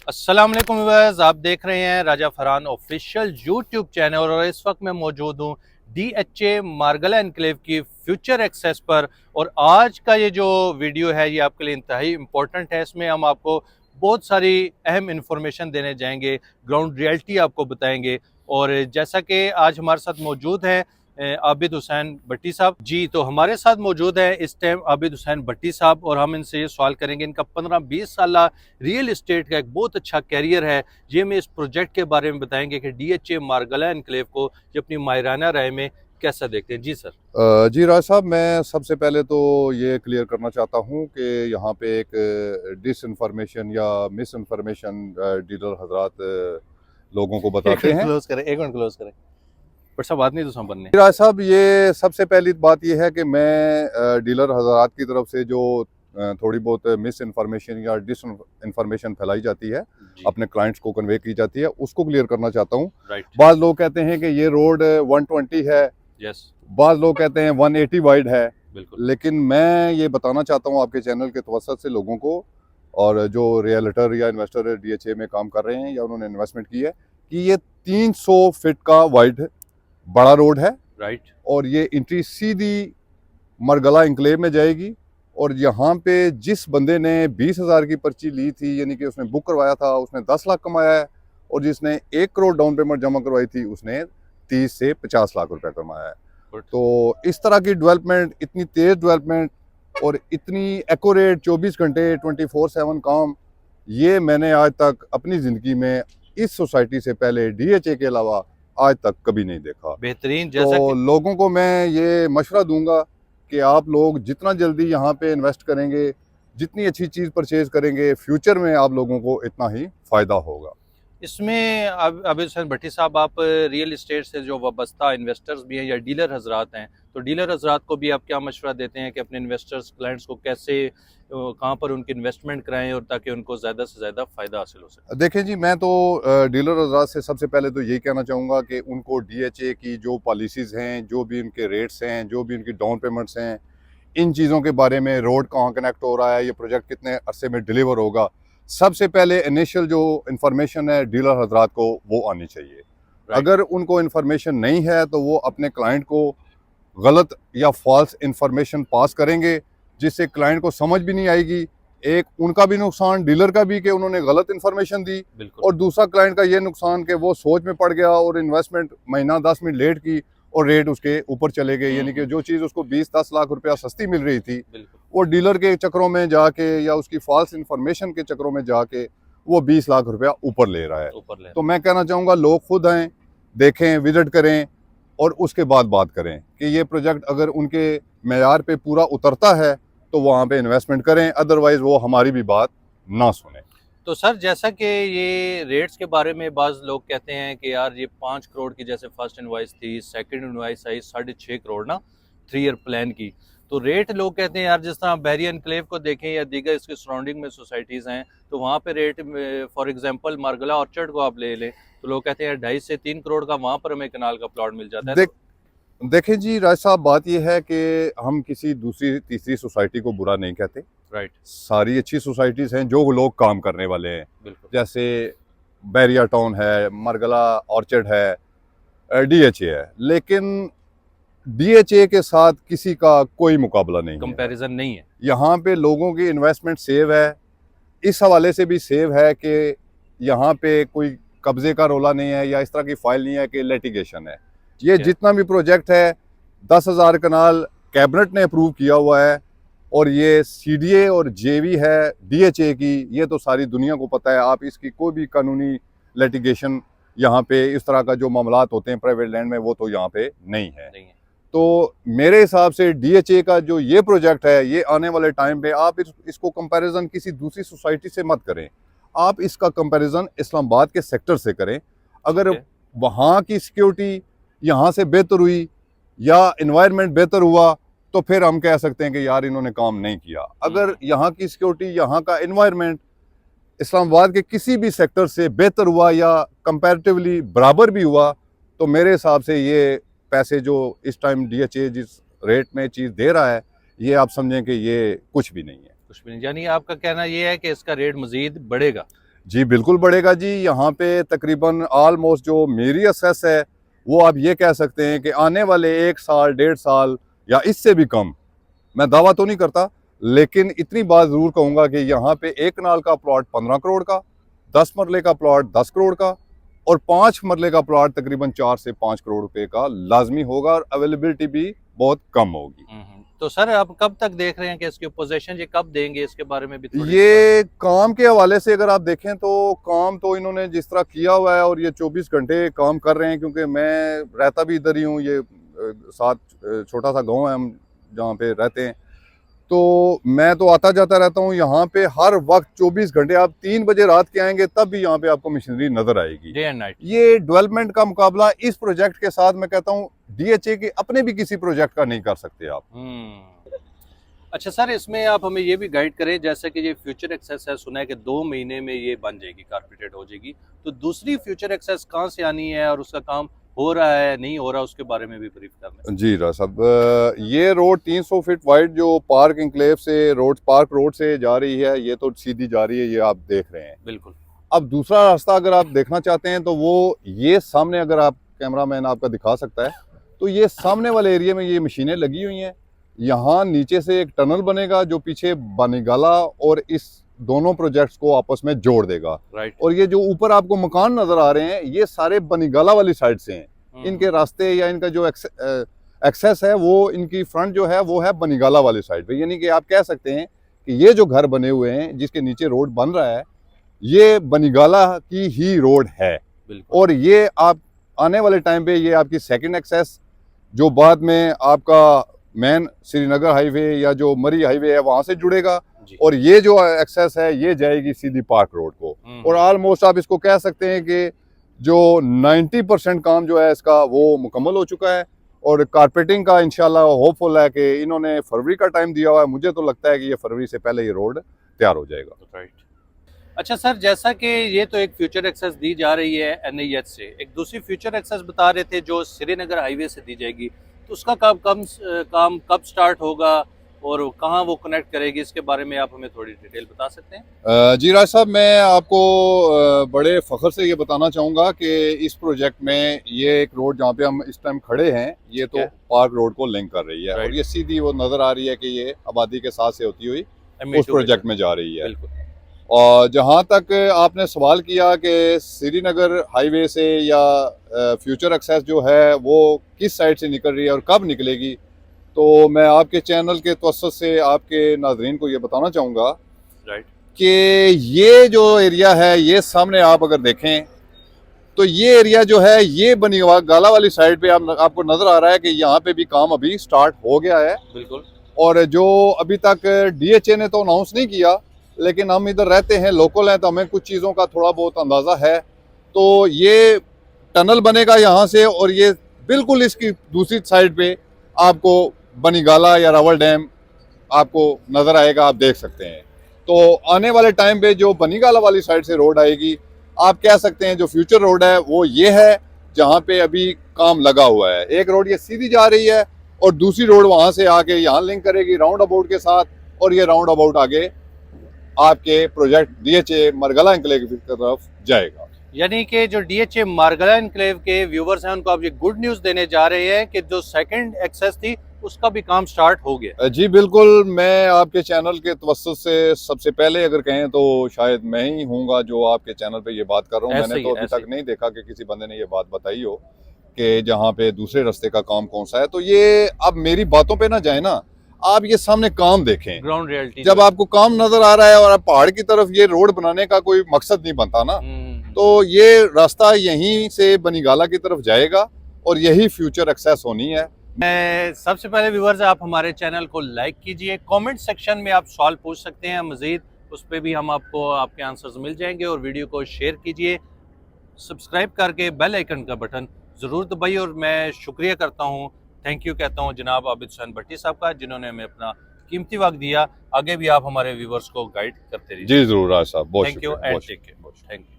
अस्सलाम वालेकुम व्यूअर्स, आप देख रहे हैं राजा फरहान ऑफिशियल यूट्यूब चैनल और इस वक्त मैं मौजूद हूँ DHA मार्गला एनक्लेव की फ्यूचर एक्सेस पर। और आज का ये जो वीडियो है ये आपके लिए इंतहाई इम्पोर्टेंट है। इसमें हम आपको बहुत सारी अहम इंफॉर्मेशन देने जाएंगे, ग्राउंड रियलिटी आपको बताएंगे। और जैसा कि आज हमारे साथ मौजूद हैं आबिद हुसैन भट्टी साहब जी, तो हमारे साथ मौजूद है इस टाइम आबिद हुसैन भट्टी साहब और हम इनसे ये सवाल करेंगे। इनका 15-20 साल रियल इस्टेट का एक बहुत अच्छा कैरियर है। ये हमें इस प्रोजेक्ट के बारे में बताएंगे कि DHA मार्गला एनक्लेव को ये अपनी मायराना राय में कैसा देखते हैं। जी सर। जी राज साहब, मैं सबसे पहले तो ये क्लियर करना चाहता हूँ कि यहाँ पे एक डिस इन्फॉर्मेशन या मिस इन्फॉर्मेशन डीलर हजरात लोगों को एक बताते मिनट हैं। क्लोज करें, एक मिनट क्लोज करें। बट सब बात नहीं तो संपन्न जी राज साहब, ये सबसे पहली बात ये है कि मैं डीलर हजरात की तरफ से जो थोड़ी बहुत मिस इन्फॉर्मेशन या डिस इन्फॉर्मेशन फैलाई जाती है, जी। अपने क्लाइंट्स को कन्वे की जाती है, उसको क्लियर करना चाहता हूँ। राइट। बाद लोग कहते हैं कि ये रोड 120 है, यस। बाद लोग कहते हैं 180 वाइड है। बिल्कुल। लेकिन मैं ये बताना चाहता हूँ आपके चैनल के तवसत से लोगों को, और जो रियल्टर या इन्वेस्टर DHA में काम कर रहे हैं या उन्होंने इन्वेस्टमेंट की है, कि ये 300 फीट का वाइड बड़ा रोड है। राइट। और ये एंट्री सीधी मरगला इंक्लेव में जाएगी। और यहाँ पे जिस बंदे ने 20,000 की पर्ची ली थी, यानी कि उसने बुक करवाया था, उसने 10 लाख कमाया है। और जिसने 1 करोड़ डाउन पेमेंट जमा करवाई थी, उसने 30 से 50 लाख रुपए कमाया है। गुड। तो इस तरह की डेवलपमेंट, इतनी तेज डेवलपमेंट और इतनी एक्यूरेट 24 घंटे 24/7 काम, ये मैंने आज तक अपनी ज़िंदगी में इस सोसाइटी से पहले DHA के अलावा आज तक कभी नहीं देखा। बेहतरीन। जैसा तो कि लोगों को मैं ये मशवरा दूंगा कि आप लोग जितना जल्दी यहाँ पे इन्वेस्ट करेंगे, जितनी अच्छी चीज़ परचेज करेंगे, फ्यूचर में आप लोगों को इतना ही फ़ायदा होगा। इसमें अब आबिद हुसैन भट्टी साहब, आप रियल इस्टेट से जो वाबस्ता इन्वेस्टर्स भी हैं या डीलर हजरात हैं, तो डीलर हजरात को भी आप क्या मशवरा देते हैं कि अपने इन्वेस्टर्स क्लाइंट्स को कैसे कहाँ पर उनकी इन्वेस्टमेंट कराएं और ताकि उनको ज़्यादा से ज़्यादा फ़ायदा हासिल हो सके। देखें जी, मैं तो डीलर हजरात से सबसे पहले तो यही कहना चाहूँगा कि उनको DHA की जो पॉलिसीज़ हैं, जो भी उनके रेट्स हैं, जो भी उनकी डाउन पेमेंट्स हैं, इन चीज़ों के बारे में, रोड कहाँ कनेक्ट हो रहा है, ये प्रोजेक्ट कितने अरसे में डिलीवर होगा, सबसे पहले इनिशियल जो इन्फॉर्मेशन है डीलर हजरात को वो आनी चाहिए। राइट। अगर उनको इन्फॉर्मेशन नहीं है तो वो अपने क्लाइंट को गलत या फॉल्स इन्फॉर्मेशन पास करेंगे, जिससे क्लाइंट को समझ भी नहीं आएगी। एक उनका भी नुकसान, डीलर का भी, कि उन्होंने गलत इन्फॉर्मेशन दी। बिल्कुल। और दूसरा क्लाइंट का ये नुकसान कि वो सोच में पड़ गया और इन्वेस्टमेंट महीना 10 मिनट लेट की और रेट उसके ऊपर चले गए। यानी कि जो चीज़ उसको 20-10 लाख रुपया सस्ती मिल रही थी, बिल्कुल। वो डीलर के चक्करों में जाके या उसकी फॉल्स इन्फॉर्मेशन के चक्करों में जाके वो 20 लाख रुपया ऊपर ले रहा है। ऊपर ले। तो मैं कहना चाहूँगा लोग खुद आएँ, देखें, विजिट करें और उसके बाद बात करें कि ये प्रोजेक्ट अगर उनके मेयार पे पूरा उतरता है तो वहाँ पे इन्वेस्टमेंट करें, अदरवाइज वो हमारी भी बात ना सुने। तो सर, जैसा कि ये रेट्स के बारे में बाज़ लोग कहते हैं कि यार ये 5 करोड़ की जैसे फर्स्ट इनवाइस थी, सेकंड इनवाइस आई 6.5 करोड़ ना, 3 ईयर प्लान की। तो रेट लोग कहते हैं यार, जिस तरह बहरी एनक्लेव को देखें या दीगर इसके सराउंडिंग में सोसाइटीज़ हैं, तो वहाँ पे rate, for example Margalla orchard को आप ले लें तो लोग कहते हैं 2.5 से 3 करोड़ का वहाँ पर हमें कनाल का प्लॉट मिल जाता है। देख तो देखें जी राज साहब, बात यह है कि हम किसी दूसरी तीसरी सोसाइटी को बुरा नहीं कहते। राइट। सारी अच्छी सोसाइटीज़ हैं जो लोग काम करने वाले हैं। बिल्कुल। जैसे बैरिया टाउन है, मरगला ऑर्चर्ड है, DHA है। लेकिन DHA के साथ किसी का कोई मुकाबला नहीं है। कंपैरिजन नहीं है। यहाँ पे लोगों की इन्वेस्टमेंट सेव है, इस हवाले से भी सेव है कि यहाँ पे कोई कब्जे का रोला नहीं है या इस तरह की फाइल नहीं है कि लिटिगेशन है। ये ठीक है। जितना भी प्रोजेक्ट है, 10,000 कनाल कैबिनेट ने अप्रूव किया हुआ है। और ये CDA और JV है DHA की, ये तो सारी दुनिया को पता है। आप इसकी कोई भी कानूनी लिटिगेशन यहाँ पे, इस तरह का जो मामलात होते हैं प्राइवेट लैंड में, वो तो यहाँ पे नहीं है। नहीं है। तो मेरे हिसाब से DHA का जो ये प्रोजेक्ट है, ये आने वाले टाइम पे आप इसको कंपैरिजन किसी दूसरी सोसाइटी से मत करें। आप इसका कंपैरिजन इस्लामाबाद के सेक्टर से करें। अगर ठीक है। वहाँ की सिक्योरिटी यहाँ से बेहतर हुई या इन्वायरमेंट बेहतर हुआ तो फिर हम कह सकते हैं कि यार इन्होंने काम नहीं किया। अगर यहाँ की सिक्योरिटी, यहाँ का इन्वायरमेंट इस्लामाबाद के किसी भी सेक्टर से बेहतर हुआ या कंपैरेटिवली बराबर भी हुआ, तो मेरे हिसाब से ये पैसे जो इस टाइम DHA जिस रेट में चीज़ दे रहा है, ये आप समझें कि ये कुछ भी नहीं है। कुछ भी नहीं, यानी आपका कहना ये है कि इसका रेट मजीद बढ़ेगा। जी बिल्कुल बढ़ेगा जी। यहाँ पे तकरीबन ऑलमोस्ट जो मेरी असेस है वो आप ये कह सकते हैं कि आने वाले 1 साल 1.5 साल या इससे भी कम, मैं दावा तो नहीं करता लेकिन इतनी बात ज़रूर कहूँगा कि यहाँ पे एक कनाल का प्लॉट 15 करोड़ का, 10 मरले का प्लॉट 10 करोड़ का और 5 मरले का प्लॉट तकरीबन 4 से 5 करोड़ रुपए का लाजमी होगा और अवेलेबिलिटी भी बहुत कम होगी। तो सर आप कब तक देख रहे हैं कि इसकी पोजीशन ये कब देंगे, इसके बारे में भी थोड़ी ये काम के हवाले से अगर आप देखें तो काम तो इन्होंने जिस तरह किया हुआ है और ये 24 घंटे काम कर रहे हैं, क्योंकि मैं रहता भी इधर ही हूँ, ये साथ छोटा सा गांव है हम जहाँ पे रहते हैं, तो मैं तो आता जाता रहता हूँ यहाँ पे हर वक्त 24 घंटे। आप 3 बजे रात के आएंगे तब भी यहाँ पे आपको मशीनरी नजर आएगी डे एंड नाइट। ये डेवलपमेंट का मुकाबला इस प्रोजेक्ट के साथ मैं कहता हूँ DHA के अपने भी किसी प्रोजेक्ट का नहीं कर सकते आप। अच्छा सर, इसमें आप हमें ये भी गाइड करें, जैसे कि ये फ्यूचर एक्सेस है, सुना है कि 2 महीने में ये बन जाएगी, कारपेटेड हो जाएगी, तो दूसरी फ्यूचर एक्सेस कहाँ से आनी है और उसका काम हो रहा है नहीं हो रहा, उसके बारे में भी ब्रीफ करना। जी राज साहब, ये रोड 300 फीट वाइड जो पार्क इंक्लेव से पार्क रोड से जा रही है, ये तो सीधी जा रही है, ये आप देख रहे हैं। बिल्कुल। अब दूसरा रास्ता अगर आप देखना चाहते हैं तो वो ये सामने, अगर आप कैमरामैन आपका दिखा सकता है, तो ये सामने वाले एरिया में ये मशीनें लगी हुई हैं। यहाँ नीचे से एक टनल बनेगा जो पीछे बनीगाला और इस दोनों प्रोजेक्ट्स को आपस में जोड़ देगा। राइट। और ये जो ऊपर आपको मकान नजर आ रहे हैं ये सारे बनीगाला वाली साइड से हैं। इनके रास्ते या इनका जो एक्सेस है वो, इनकी फ्रंट जो है वो है बनीगाला वाली साइड पे, यानी कि आप कह सकते हैं कि ये जो घर बने हुए हैं जिसके नीचे रोड बन रहा है ये बनीगाला की ही रोड है। और ये आप आने वाले टाइम पे ये आपकी सेकंड एक्सेस जो बाद में आपका मेन श्रीनगर हाईवे या जो मरी हाईवे है वहां से जुड़ेगा, और ये जो एक्सेस है ये जाएगी सीधी पार्क रोड को। और ऑलमोस्ट आप इसको कह सकते हैं कि जो 90% काम जो है इसका वो मुकम्मल हो चुका है, और कारपेटिंग का इंशाल्लाह होपफुल है कि इन्होंने फरवरी का टाइम दिया हुआ है। मुझे तो लगता है कि ये फरवरी से पहले ये रोड तैयार हो जाएगा। राइट। अच्छा सर, जैसा कि ये तो एक फ्यूचर एक्सेस दी जा रही है NIH से, एक दूसरी फ्यूचर एक्सेस बता रहे थे जो श्रीनगर हाईवे से दी जाएगी, तो उसका काम कब स्टार्ट होगा और कहाँ वो कनेक्ट करेगी, इसके बारे में आप हमें थोड़ी डिटेल बता सकते हैं। जी राज साहब, मैं आपको बड़े फख्र से ये बताना चाहूँगा कि इस प्रोजेक्ट में ये एक रोड जहाँ पे हम इस टाइम खड़े हैं ये तो पार्क रोड को लिंक कर रही है, और ये सीधी वो नज़र आ रही है कि ये आबादी के साथ से होती हुई उस प्रोजेक्ट में जा रही है। और जहाँ तक आपने सवाल किया कि श्रीनगर हाईवे से या फ्यूचर एक्सेस जो है वो किस साइड से निकल रही है और कब निकलेगी, तो मैं आपके चैनल के तवस्सुत से आपके नाज़रीन को ये बताना चाहूँगा कि ये जो एरिया है ये सामने आप अगर देखें तो ये एरिया जो है ये बनीगाला वाली साइड पे आपको नज़र आ रहा है कि यहाँ पे भी काम अभी स्टार्ट हो गया है। बिल्कुल। और जो अभी तक DHA ने तो अनाउंस नहीं किया, लेकिन हम इधर रहते हैं, लोकल हैं, तो हमें कुछ चीज़ों का थोड़ा बहुत अंदाज़ा है। तो ये टनल बनेगा यहाँ से और ये बिल्कुल इसकी दूसरी साइड पे आपको बनीगाला या रावल डैम आपको नज़र आएगा, आप देख सकते हैं। तो आने वाले टाइम पे जो बनीगाला वाली साइड से रोड आएगी, आप कह सकते हैं जो फ्यूचर रोड है वो ये है जहाँ पे अभी काम लगा हुआ है। एक रोड ये सीधी जा रही है और दूसरी रोड वहाँ से आके यहाँ लिंक करेगी राउंड अबाउट के साथ, और ये राउंड अबाउट आगे आपके प्रोजेक्ट DHA मारगला एनक्लेव की तरफ जाएगा। यानी कि जो DHA मारगला एनक्लेव के व्यूवर्स हैं उनको आप ये गुड न्यूज़ देने जा रहे हैं कि जो सेकंड एक्सेस थी उसका भी काम स्टार्ट हो गया। जी बिल्कुल, मैं आपके चैनल के तवस्सुत से सबसे पहले अगर कहें तो शायद मैं ही हूँगा जो आपके चैनल पे ये बात कर रहा हूँ। मैंने तो अभी तक नहीं देखा कि किसी बंदे ने ये बात बताई हो कि जहाँ पे दूसरे रास्ते का काम कौन सा है। तो ये अब मेरी बातों पे ना जाए ना, आप ये सामने काम देखें, ग्राउंड रियलिटी। जब आपको काम नजर आ रहा है और आप पहाड़ की तरफ, ये रोड बनाने का कोई मकसद नहीं बनता ना, तो ये रास्ता यहीं से बनीगाला की तरफ जाएगा और यही फ्यूचर एक्सेस होनी है। मैं सबसे पहले व्यूअर्स, आप हमारे चैनल को लाइक कीजिए, कमेंट सेक्शन में आप सवाल पूछ सकते हैं, मजीद उस पर भी हम आपको आपके आंसर्स मिल जाएंगे, और वीडियो को शेयर कीजिए, सब्सक्राइब करके बेल आइकन का बटन ज़रूर दबाइए। और मैं शुक्रिया करता हूँ, थैंक यू कहता हूँ जनाब आबिद हुसैन भट्टी साहब का, जिन्होंने हमें अपना कीमती वक्त दिया। आगे भी आप हमारे व्यूअर्स को गाइड करते रहिए। जी जरूर राज साहब, बहुत thank you and take care. Thank you.